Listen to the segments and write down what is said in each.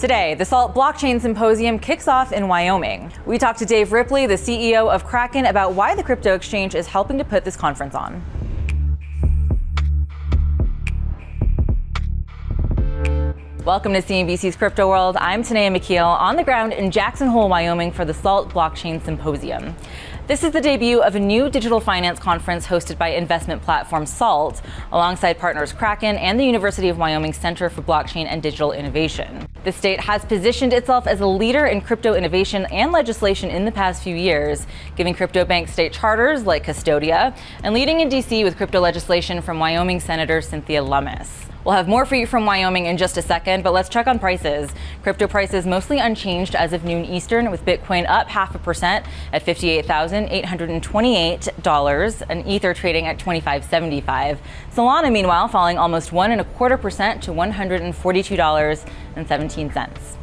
Today, the SALT Blockchain Symposium kicks off in Wyoming. We talked to Dave Ripley, the CEO of Kraken, about why the crypto exchange is helping to put this conference on. Welcome to CNBC's Crypto World. I'm Tanea McKeel on the ground in Jackson Hole, Wyoming for the SALT Blockchain Symposium. This is the debut of a new digital finance conference hosted by investment platform SALT, alongside partners Kraken and the University of Wyoming Center for Blockchain and Digital Innovation. The state has positioned itself as a leader in crypto innovation and legislation in the past few years, giving crypto banks state charters like Custodia, and leading in D.C. with crypto legislation from Wyoming Senator Cynthia Lummis. We'll have more for you from Wyoming in just a second, but let's check on prices. Crypto prices mostly unchanged as of noon Eastern, with Bitcoin up 0.5% at $58,828, and Ether trading at $25.75. Solana, meanwhile, falling almost 1.25% to $142.17.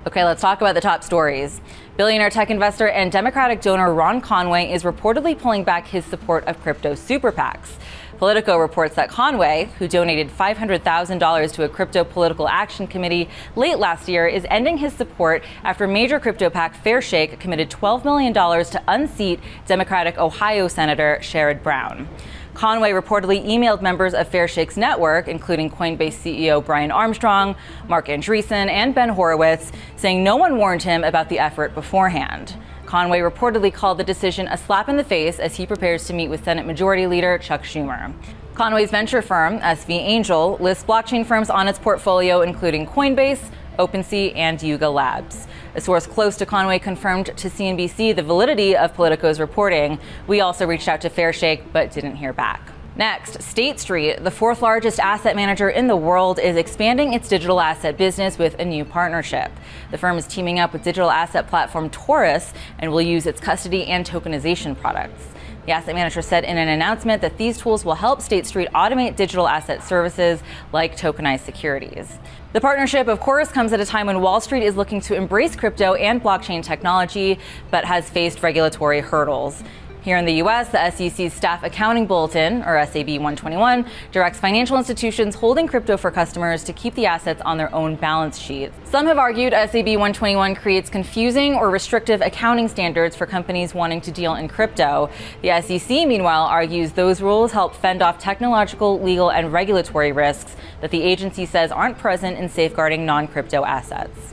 Okay, let's talk about the top stories. Billionaire tech investor and Democratic donor Ron Conway is reportedly pulling back his support of crypto super PACs. Politico reports that Conway, who donated $500,000 to a crypto political action committee late last year, is ending his support after major crypto PAC Fairshake committed $12 million to unseat Democratic Ohio Senator Sherrod Brown. Conway reportedly emailed members of Fairshake's network, including Coinbase CEO Brian Armstrong, Mark Andreessen, and Ben Horowitz, saying no one warned him about the effort beforehand. Conway reportedly called the decision a slap in the face as he prepares to meet with Senate Majority Leader Chuck Schumer. Conway's venture firm, SV Angel, lists blockchain firms on its portfolio, including Coinbase, OpenSea, and Yuga Labs. A source close to Conway confirmed to CNBC the validity of Politico's reporting. We also reached out to Fairshake, but didn't hear back. Next, State Street, the fourth largest asset manager in the world, is expanding its digital asset business with a new partnership. The firm is teaming up with digital asset platform Taurus and will use its custody and tokenization products. The asset manager said in an announcement that these tools will help State Street automate digital asset services like tokenized securities. The partnership, of course, comes at a time when Wall Street is looking to embrace crypto and blockchain technology, but has faced regulatory hurdles. Here in the U.S., the SEC's Staff Accounting Bulletin, or SAB 121, directs financial institutions holding crypto for customers to keep the assets on their own balance sheets. Some have argued SAB 121 creates confusing or restrictive accounting standards for companies wanting to deal in crypto. The SEC, meanwhile, argues those rules help fend off technological, legal, and regulatory risks that the agency says aren't present in safeguarding non-crypto assets.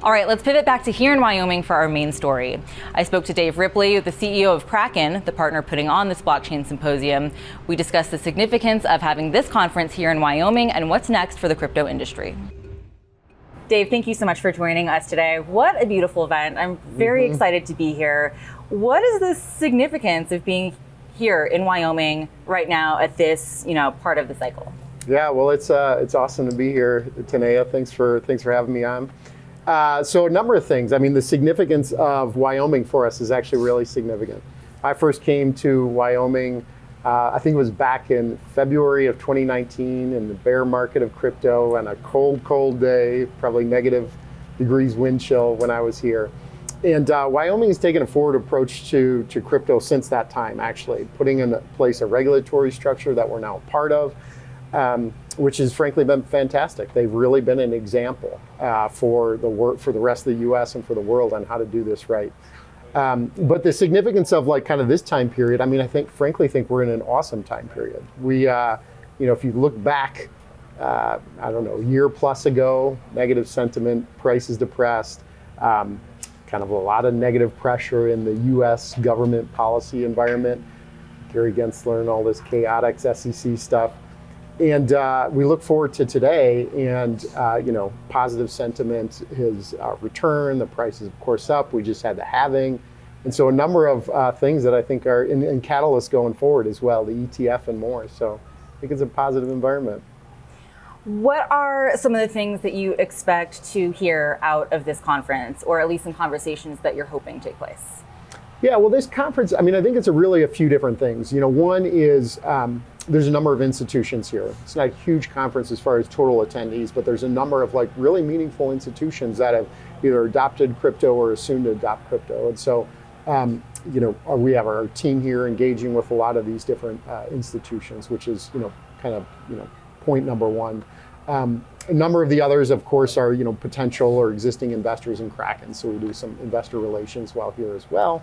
All right, let's pivot back to here in Wyoming for our main story. I spoke to Dave Ripley, the CEO of Kraken, the partner putting on this blockchain symposium. We discussed the significance of having this conference here in Wyoming and what's next for the crypto industry. Dave, thank you so much for joining us today. What a beautiful event. I'm very excited to be here. What is the significance of being here in Wyoming right now at this, part of the cycle? Yeah, well, it's awesome to be here, Tanea. Thanks for having me on. So a number of things. I mean, the significance of Wyoming for us is actually really significant. I first came to Wyoming, I think it was back in February of 2019 in the bear market of crypto and a cold day, probably negative degrees wind chill when I was here. And Wyoming has taken a forward approach to crypto since that time, actually, putting in place a regulatory structure that we're now a part of. Which has frankly been fantastic. They've really been an example for the rest of the U.S. and for the world on how to do this right. But the significance of kind of this time period, I mean, I frankly think we're in an awesome time period. We, if you look back, a year plus ago, negative sentiment, prices depressed, kind of a lot of negative pressure in the U.S. government policy environment. Gary Gensler and all this chaotic SEC stuff. And we look forward to today and, positive sentiment has returned. The price is, of course, up. We just had the halving. And so a number of things that I think are in catalysts going forward as well, the ETF and more. So I think it's a positive environment. What are some of the things that you expect to hear out of this conference, or at least in conversations that you're hoping take place? Yeah, well, this conference, I mean, I think it's really a few different things. One is there's a number of institutions here. It's not a huge conference as far as total attendees, but there's a number of really meaningful institutions that have either adopted crypto or assumed to adopt crypto. And so, we have our team here engaging with a lot of these different institutions, which is, point number one. A number of the others, of course, are potential or existing investors in Kraken. So we do some investor relations while here as well.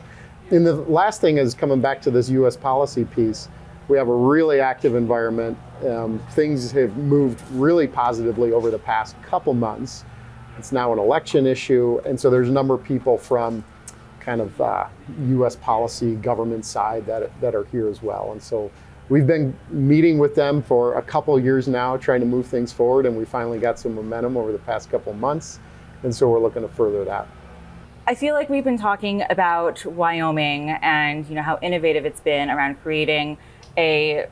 And the last thing is coming back to this U.S. policy piece. We have a really active environment. Things have moved really positively over the past couple months. It's now an election issue, and so there's a number of people from kind of U.S. policy government side that are here as well. And so we've been meeting with them for a couple years now, trying to move things forward, and we finally got some momentum over the past couple months, and so we're looking to further that. I feel like we've been talking about Wyoming and how innovative it's been around creating a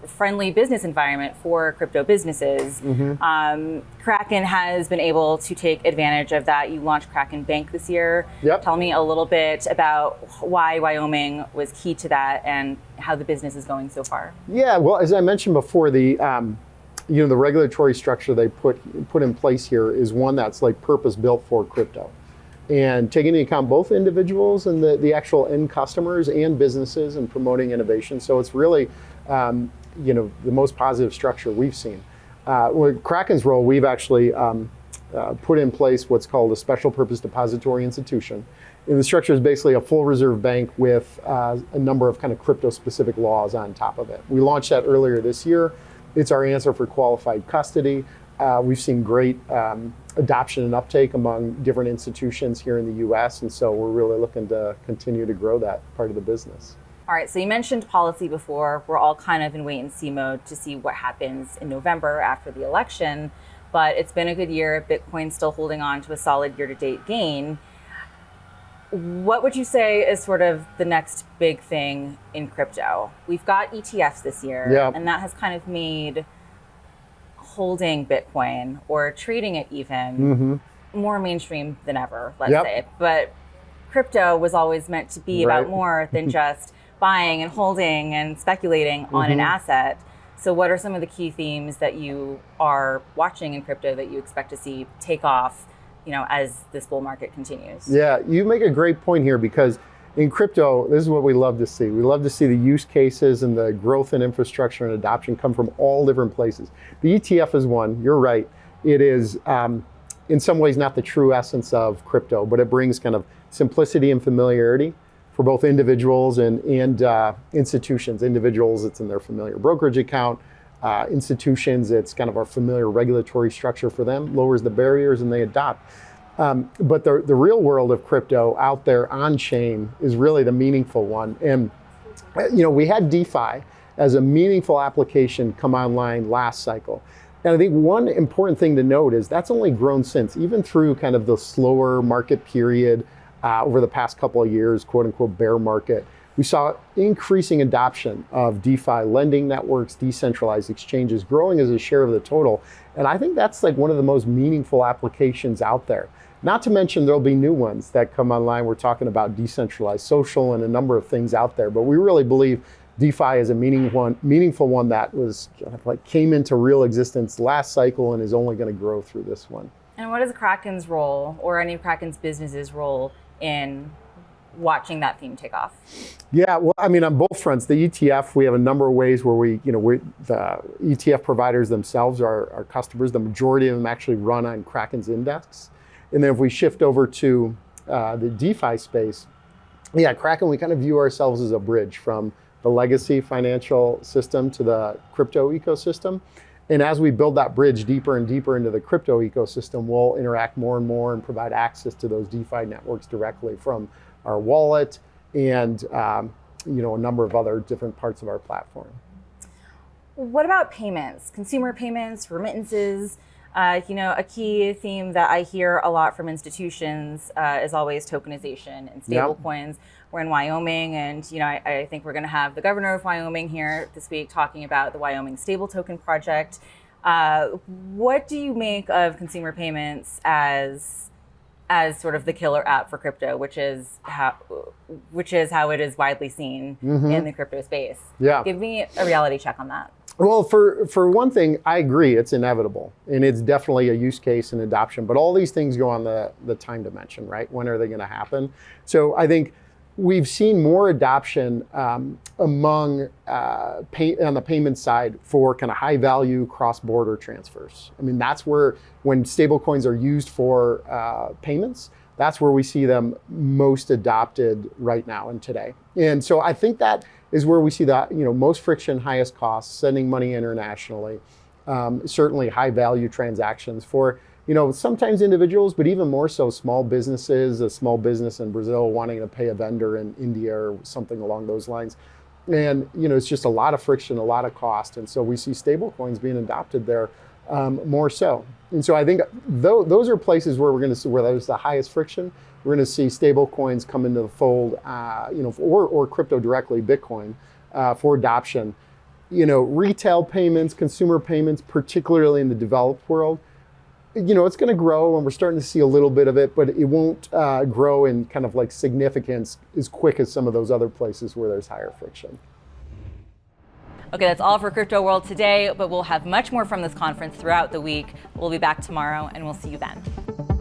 friendly business environment for crypto businesses. Kraken has been able to take advantage of that. You launched Kraken Bank this year. Yep. Tell me a little bit about why Wyoming was key to that and how the business is going so far. Yeah, well, as I mentioned before, the the regulatory structure they put in place here is one that's like purpose built for crypto, and taking into account both individuals and the actual end customers and businesses and promoting innovation. So it's really the most positive structure we've seen. With Kraken's role, we've actually put in place what's called a special purpose depository institution. And the structure is basically a full reserve bank with a number of kind of crypto specific laws on top of it. We launched that earlier this year. It's our answer for qualified custody. We've seen great adoption and uptake among different institutions here in the US, and so we're really looking to continue to grow that part of the business. All right, so you mentioned policy before. We're all kind of in wait and see mode to see what happens in November after the election, but it's been a good year. Bitcoin's still holding on to a solid year-to-date gain. What would you say is sort of the next big thing in crypto? We've got ETFs this year, and that has kind of made holding Bitcoin or trading it even more mainstream than ever, let's say. But crypto was always meant to be about more than just buying and holding and speculating on an asset. So what are some of the key themes that you are watching in crypto that you expect to see take off, as this bull market continues? Yeah, you make a great point here, because in crypto, this is what we love to see. We love to see the use cases and the growth in infrastructure and adoption come from all different places. The ETF is one, you're right. It is in some ways not the true essence of crypto, but it brings kind of simplicity and familiarity for both individuals and institutions. Individuals, it's in their familiar brokerage account. Institutions, it's kind of our familiar regulatory structure for them, lowers the barriers and they adopt. But the real world of crypto out there on chain is really the meaningful one. And we had DeFi as a meaningful application come online last cycle. And I think one important thing to note is that's only grown since, even through kind of the slower market period over the past couple of years, quote unquote bear market. We saw increasing adoption of DeFi lending networks, decentralized exchanges growing as a share of the total. And I think that's like one of the most meaningful applications out there. Not to mention there'll be new ones that come online. We're talking about decentralized social and a number of things out there, but we really believe DeFi is a meaningful one that was kind of like came into real existence last cycle and is only going to grow through this one. And what is Kraken's role, or any of Kraken's business's role, in watching that theme take off? Yeah, well, I mean, on both fronts, the ETF, we have a number of ways where the ETF providers themselves are our customers. The majority of them actually run on Kraken's index. And then if we shift over to the DeFi space, Kraken, we kind of view ourselves as a bridge from the legacy financial system to the crypto ecosystem. And as we build that bridge deeper and deeper into the crypto ecosystem, we'll interact more and more and provide access to those DeFi networks directly from our wallet and a number of other different parts of our platform. What about payments, consumer payments, remittances? A key theme that I hear a lot from institutions is always tokenization and stablecoins. We're in Wyoming, and I think we're going to have the governor of Wyoming here this week talking about the Wyoming Stable Token Project. What do you make of consumer payments as sort of the killer app for crypto, which is how it is widely seen in the crypto space? Yeah. Give me a reality check on that. Well, for one thing, I agree, it's inevitable, and it's definitely a use case and adoption, but all these things go on the time dimension, right? When are they going to happen? So I think we've seen more adoption among on the payment side for kind of high value cross-border transfers. I mean, that's where, when stablecoins are used for payments, that's where we see them most adopted right now and today. And so I think that is where we see the most friction, highest costs, sending money internationally, certainly high value transactions for sometimes individuals, but even more so small businesses, a small business in Brazil wanting to pay a vendor in India or something along those lines. And it's just a lot of friction, a lot of cost. And so we see stable coins being adopted there more so. And so I think those are places where we're going to see where there's the highest friction. We're going to see stable coins come into the fold, or crypto directly, Bitcoin, for adoption. Retail payments, consumer payments, particularly in the developed world, it's going to grow, and we're starting to see a little bit of it, but it won't grow in kind of like significance as quick as some of those other places where there's higher friction. Okay, that's all for Crypto World today, but we'll have much more from this conference throughout the week. We'll be back tomorrow, and we'll see you then.